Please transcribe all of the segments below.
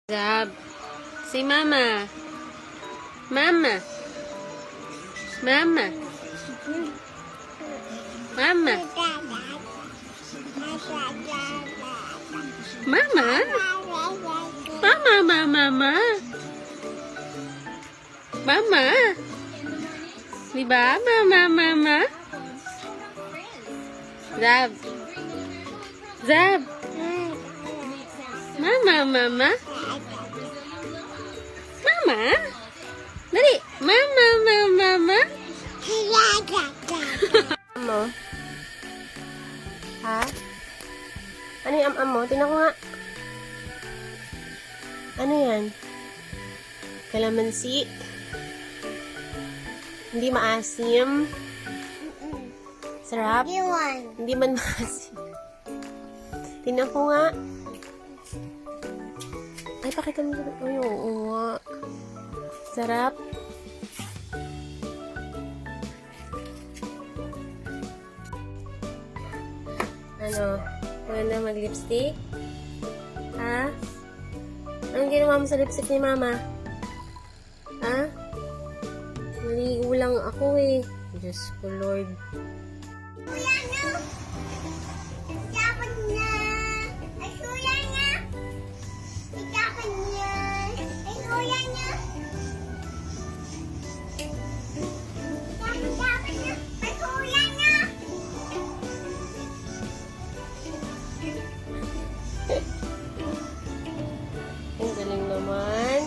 Zab. Say mama. Mama. Mama. Mama. Mama. Mama, mama, mama. Mama. Diba? Mama, mama. Zab. Zab. Mama, mama. Mama. Dali. Mama, mama, mama. Mo? Ha? Ano yung am-am mo? Tingnan ko nga. Ano yan? Kalamansi? Hindi maasim? Sarap? Hindi man maasim. Tingnan ko nga. Ay, pakita mo. Ay, oo nga. Sarap. Ano? Maganda mag-lipstick? Ha? Anong ginawa mo sa lipstick ni mama? Ha? Maligo lang ako eh. Diyos ko, Lord. Ang galing naman.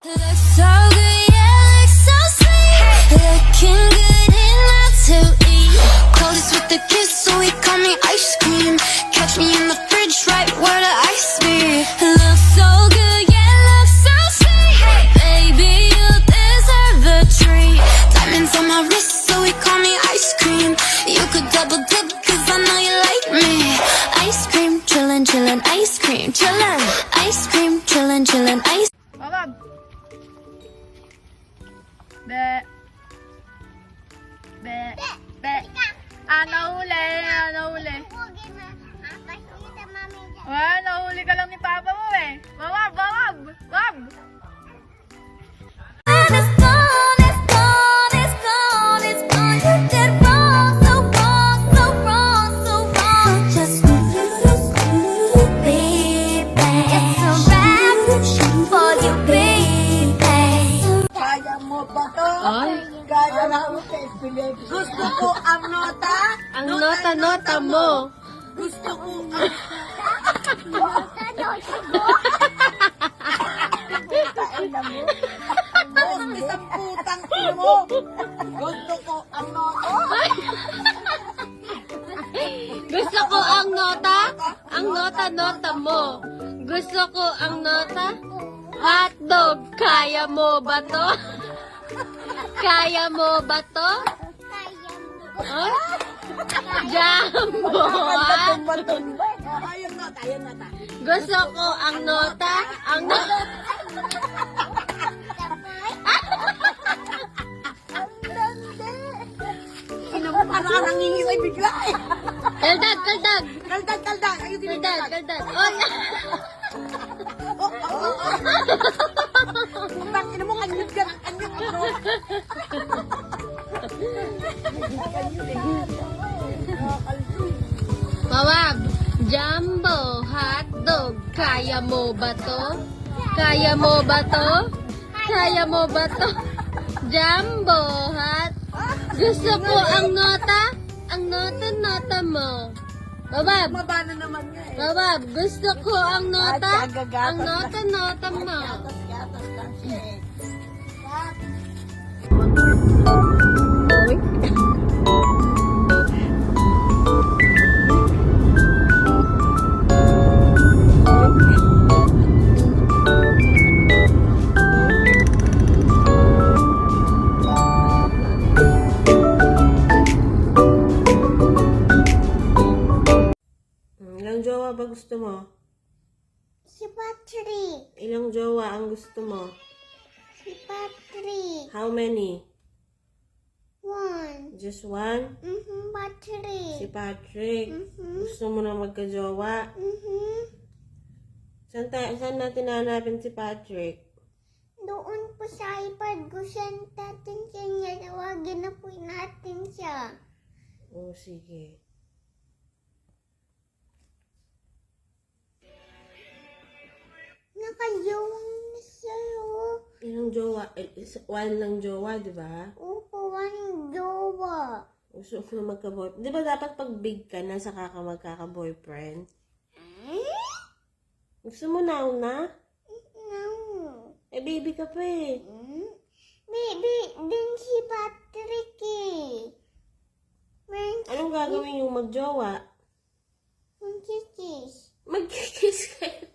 Looks so good, yeah, looks so sweet. Looking good enough to eat. Coldest with the kiss, so he call me ice cream. Catch me in the fridge, right where the ice be. Looks so good, yeah, looks so sweet. Baby, you deserve a treat. Diamonds on my wrist, so he call me ice cream. You could double dip, cause I know you like me. Ice cream, chillin', chillin', ice cream, chillin'. Ice cream, chillin', chillin', ice. Babab! Be! Be! Be! Nahuli! Nahuli! Nahuli ka lang ni Papa mo eh! Babab! Babab! Babab! It's gone, it's gone, it's gone, it's gone. You did wrong, so wrong, so wrong, so wrong. Just baby, it's a wrap for you, baby. Kaya mo ba to? Ay. Kaya na mo kay Philip. Gusto ko ang nota. Ang nota-nota mo. Gusto ko ang kain na mo. Boss, isang putang ino mo. Gusto ko ang nota. Gusto ko ang nota. Ang nota-nota mo. Gusto ko ang nota. Hotdog, kaya mo ba to? Kaya mo ba to? Huh? Jumbo, ha? Tumba-tumba. Ayun nota, ayun nota. Gusto ko ang nota. Ang nota. Sino mo parang nangingisay bigla eh. Kaldag, kaldag. Kaldag, kaldag. Ayun din Kaldag, kaldag. Oh, Putang ina mo, kanyut ka. Kanyut ano. Mawab, jumbo, hotdog, kaya mo ba to? Kaya mo ba to? Kaya mo ba to? Jumbo, hot. Gusto ko ang nota. Ang nota-nota mo. Mawab, Mabana naman nga eh. Mawab, gusto ko ang nota. Ang nota-nota mo. Gatas lang siya eh. Ilang jowa ba gusto mo? Si Patrick. Ilang jowa ang gusto mo? Si Patrick. How many? Just one? Si Patrick. Patrick. Gusto mo na magka-jowa? Saan natin hanapin si Patrick? Doon po sa iPad ko siya natin siya niya. Tawagin na po natin siya. Oh, sige. Nakayawang na sa'yo. Ilang jowa? One lang jowa, di ba? Upo, walang jowa. Gusto ko na magka-boyfriend. Di ba dapat pag big ka na saka ka magkaka-boyfriend? Gusto mo na una? No. Eh, baby ka pa eh. Baby, din si Patrick eh. Meron Anong gagawin yung magjowa? kiss. Magkikiss kayo.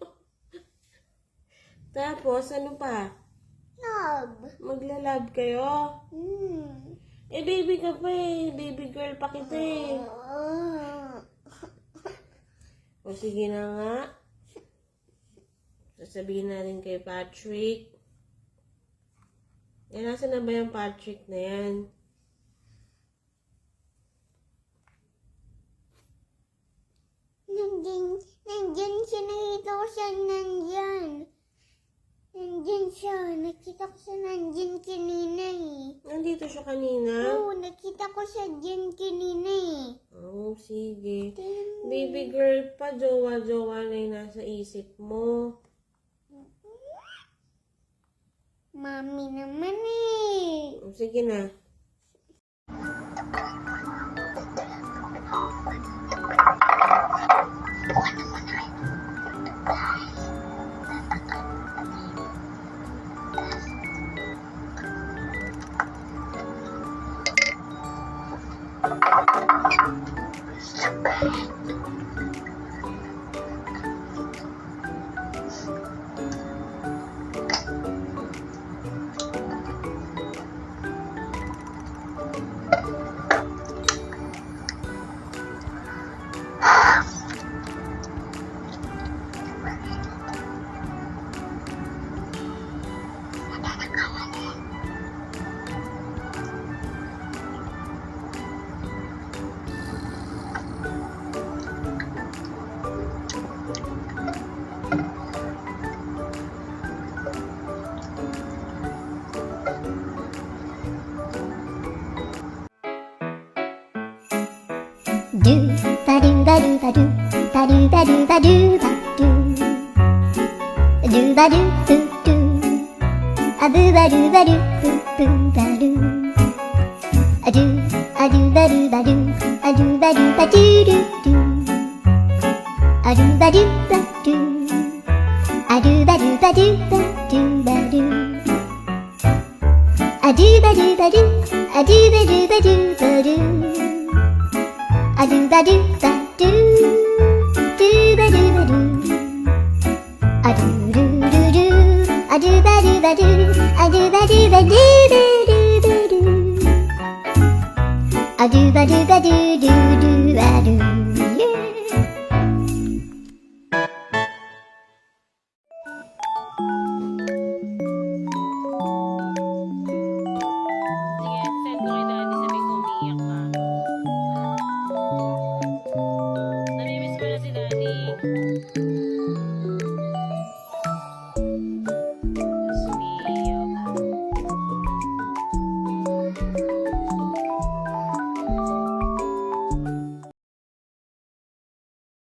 Tapos, ano pa? Love. Magla-love kayo. Eh, baby ka pa eh. Baby girl pa kita eh. O, sige na nga. Sasabihin natin kay Patrick. Eh, nasa na ba yung Patrick na yan? Nandyan siya, nakita ko siya nandyan. Nandyan siya, nakita ko siya nandyan kanina eh. Nandito siya kanina? Oo, nakita ko siya dyan kanina eh. Oh, sige. Baby girl pa, jowa-jowa na yung nasa isip mo. Mami naman eh. Oh, sige na. Do ba do ba do ba do ba do ba do ba do ba do ba do do do a do ba do ba do boo ba do a do ba do ba do a do ba do ba do do do a do ba do ba do a do ba do ba do ba do ba do a do ba do ba do a do ba do ba do ba do a do ba do ba do ba do ba do a do do do do a do ba do ba do a do ba do ba do ba do ba do a do ba do ba do